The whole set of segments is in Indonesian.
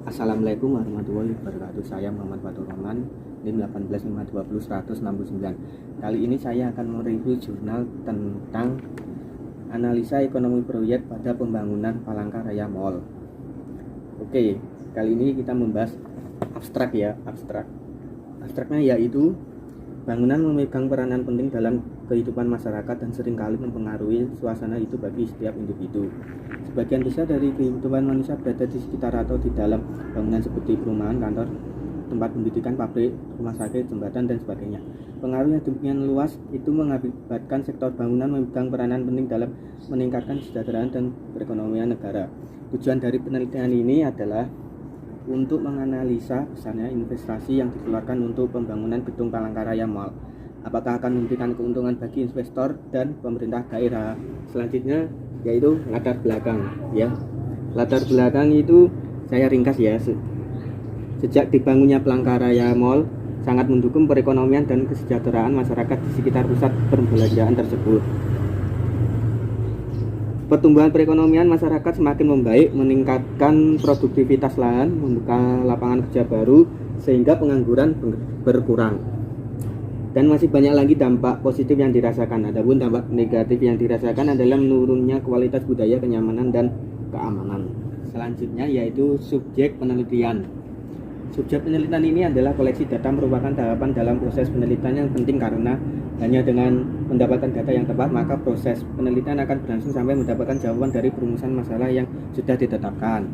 Assalamualaikum warahmatullahi wabarakatuh. Saya Muhammad Fatur Rahman, NIM 185201091. Kali ini saya akan mereview jurnal tentang analisa ekonomi proyek pada pembangunan Palangkaraya Mall. Oke, kali ini kita membahas abstrak. Abstraknya yaitu bangunan memegang peranan penting dalam kehidupan masyarakat dan seringkali mempengaruhi suasana hidup bagi setiap individu. Sebagian besar dari kehidupan manusia berada di sekitar atau di dalam bangunan seperti perumahan, kantor, tempat pendidikan, pabrik, rumah sakit, jembatan, dan sebagainya. Pengaruh yang demikian luas itu mengakibatkan sektor bangunan memegang peranan penting dalam meningkatkan kesejahteraan dan perekonomian negara. Tujuan dari penelitian ini adalah untuk menganalisa besarnya investasi yang dikeluarkan untuk pembangunan gedung Palangkaraya Mall. Apakah akan memberikan keuntungan bagi investor dan pemerintah daerah? Selanjutnya yaitu latar belakang. Latar belakang itu saya ringkas ya. Sejak dibangunnya Palangkaraya Mall sangat mendukung perekonomian dan kesejahteraan masyarakat di sekitar pusat perbelanjaan tersebut. Pertumbuhan perekonomian masyarakat semakin membaik, meningkatkan produktivitas lahan, membuka lapangan kerja baru, sehingga pengangguran berkurang. Dan masih banyak lagi dampak positif yang dirasakan. Adapun dampak negatif yang dirasakan adalah menurunnya kualitas budaya, kenyamanan, dan keamanan. Selanjutnya yaitu subjek penelitian. Subjek penelitian ini adalah koleksi data, merupakan tahapan dalam proses penelitian yang penting karena hanya dengan mendapatkan data yang tepat maka proses penelitian akan berlangsung sampai mendapatkan jawaban dari perumusan masalah yang sudah ditetapkan.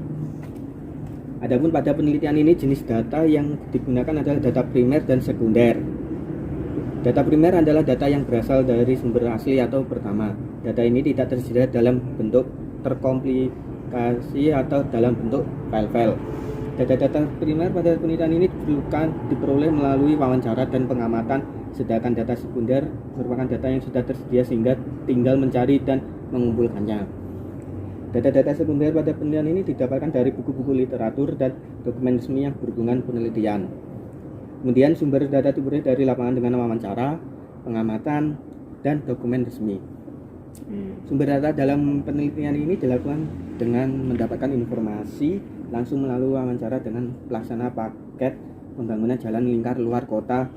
Adapun pada penelitian ini jenis data yang digunakan adalah data primer dan sekunder. Data primer adalah data yang berasal dari sumber asli atau pertama. Data ini tidak tersedia dalam bentuk terkomplikasi atau dalam bentuk file-file. Data-data primer pada penelitian ini diperoleh melalui wawancara dan pengamatan, sedangkan data sekunder merupakan data yang sudah tersedia sehingga tinggal mencari dan mengumpulkannya. Data-data sekunder pada penelitian ini didapatkan dari buku-buku literatur dan dokumen resmi yang berhubungan penelitian. Kemudian sumber data diperoleh dari lapangan dengan wawancara, pengamatan, dan dokumen resmi. Sumber data dalam penelitian ini dilakukan dengan mendapatkan informasi langsung melalui wawancara dengan pelaksana paket pembangunan jalan lingkar luar kota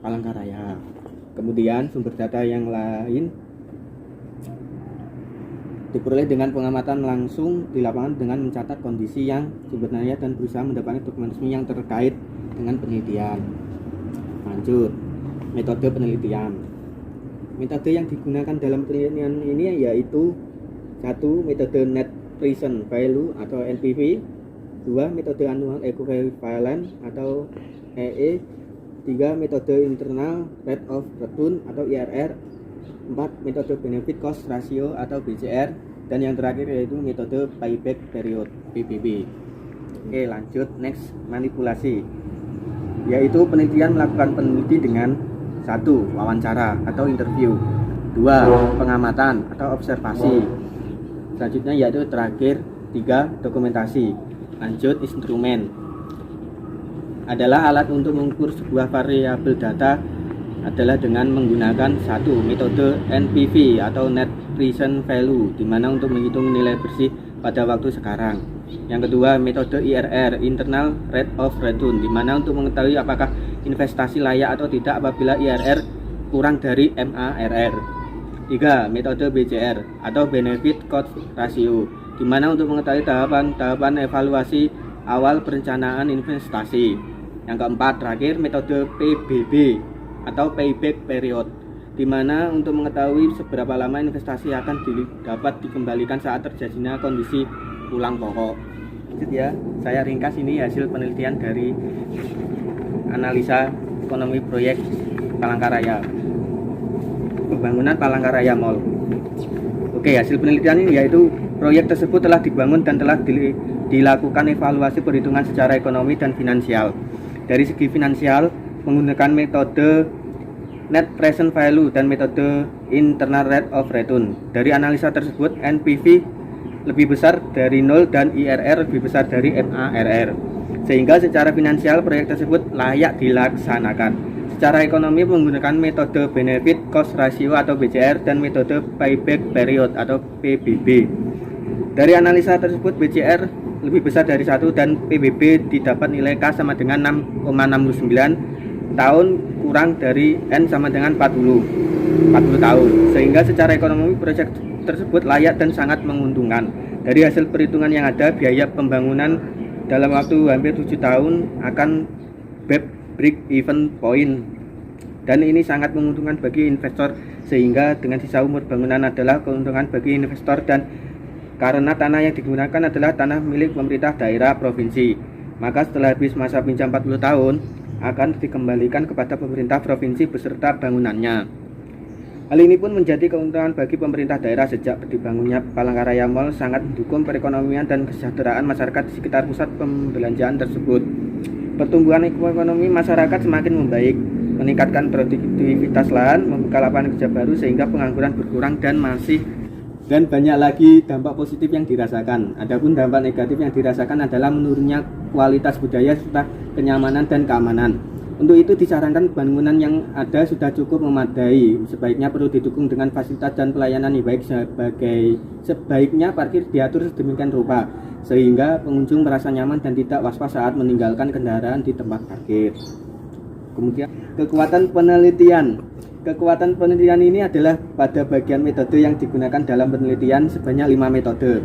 Palangkaraya. Kemudian sumber data yang lain diperoleh dengan pengamatan langsung di lapangan dengan mencatat kondisi yang sebenarnya dan berusaha mendapatkan dokumen resmi yang terkait dengan penelitian. Lanjut, metode penelitian. Metode yang digunakan dalam penelitian ini yaitu 1. Metode Net Present Value atau NPV, 2. Metode Annual Equivalent atau EE, 3. Metode Internal Rate of Return atau IRR, 4. Metode Benefit Cost Ratio atau BCR, dan yang terakhir yaitu metode Payback Period PPP. Oke, lanjut, next, manipulasi, yaitu penelitian melakukan peneliti dengan 1. Wawancara atau interview, 2. Pengamatan atau observasi, selanjutnya yaitu terakhir 3. Dokumentasi. Lanjut, instrumen adalah alat untuk mengukur sebuah variabel data adalah dengan menggunakan 1. Metode NPV atau Net Present Value, di mana untuk menghitung nilai bersih pada waktu sekarang. Yang kedua, metode IRR, Internal Rate of Return, di mana untuk mengetahui apakah investasi layak atau tidak apabila IRR kurang dari MARR. 3. Metode BCR atau Benefit Cost Ratio, di mana untuk mengetahui tahapan evaluasi awal perencanaan investasi. Yang keempat, terakhir, metode PBB atau Payback Period, di mana untuk mengetahui seberapa lama investasi akan dapat dikembalikan saat terjadinya kondisi pulang pokok. Lanjut ya, saya ringkas ini hasil penelitian dari analisa ekonomi proyek Palangkaraya, pembangunan Palangkaraya Mall. Oke, hasil penelitian ini yaitu proyek tersebut telah dibangun dan telah dilakukan evaluasi perhitungan secara ekonomi dan finansial. Dari segi finansial, menggunakan metode Net Present Value dan metode Internal Rate of Return. Dari analisa tersebut, NPV lebih besar dari 0 dan IRR lebih besar dari MARR, sehingga secara finansial proyek tersebut layak dilaksanakan. Secara ekonomi menggunakan metode Benefit Cost Ratio atau BCR dan metode Payback Period atau PBB. Dari analisa tersebut, BCR lebih besar dari 1 dan PBB didapat nilai K sama dengan 6,69 tahun kurang dari N sama dengan 40 tahun, sehingga secara ekonomi proyek tersebut layak dan sangat menguntungkan. Dari hasil perhitungan yang ada, biaya pembangunan dalam waktu hampir 7 tahun akan break even point, dan ini sangat menguntungkan bagi investor, sehingga dengan sisa umur bangunan adalah keuntungan bagi investor, dan karena tanah yang digunakan adalah tanah milik pemerintah daerah provinsi, maka setelah habis masa pinjam 40 tahun akan dikembalikan kepada pemerintah provinsi beserta bangunannya. Hal ini pun menjadi keuntungan bagi pemerintah daerah. Sejak dibangunnya Palangkaraya Mall sangat mendukung perekonomian dan kesejahteraan masyarakat di sekitar pusat pembelanjaan tersebut. Pertumbuhan ekonomi masyarakat semakin membaik, meningkatkan produktivitas lahan, membuka lapangan kerja baru sehingga pengangguran berkurang, dan banyak lagi dampak positif yang dirasakan. Adapun dampak negatif yang dirasakan adalah menurunnya kualitas budaya serta kenyamanan dan keamanan. Untuk itu disarankan bangunan yang ada sudah cukup memadai, sebaiknya perlu didukung dengan fasilitas dan pelayanan yang baik. Sebaiknya parkir diatur sedemikian rupa sehingga pengunjung merasa nyaman dan tidak was-was saat meninggalkan kendaraan di tempat parkir. Kemudian kekuatan penelitian. Kekuatan penelitian ini adalah pada bagian metode yang digunakan dalam penelitian sebanyak 5 metode,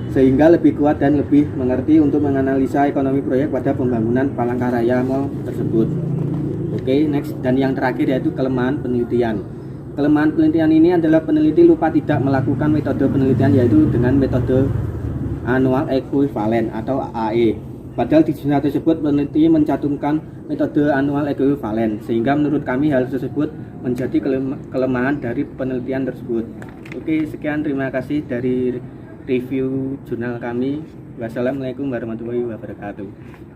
sehingga lebih kuat dan lebih mengerti untuk menganalisa ekonomi proyek pada pembangunan Palangkaraya Mall tersebut. Oke, next, dan yang terakhir yaitu kelemahan penelitian. Kelemahan penelitian ini adalah peneliti lupa tidak melakukan metode penelitian, yaitu dengan metode annual equivalent atau AE. Padahal di jurnal tersebut peneliti mencantumkan metode annual equivalent, sehingga menurut kami hal tersebut menjadi kelemahan dari penelitian tersebut. Oke, sekian, terima kasih dari review jurnal kami. Wassalamualaikum warahmatullahi wabarakatuh.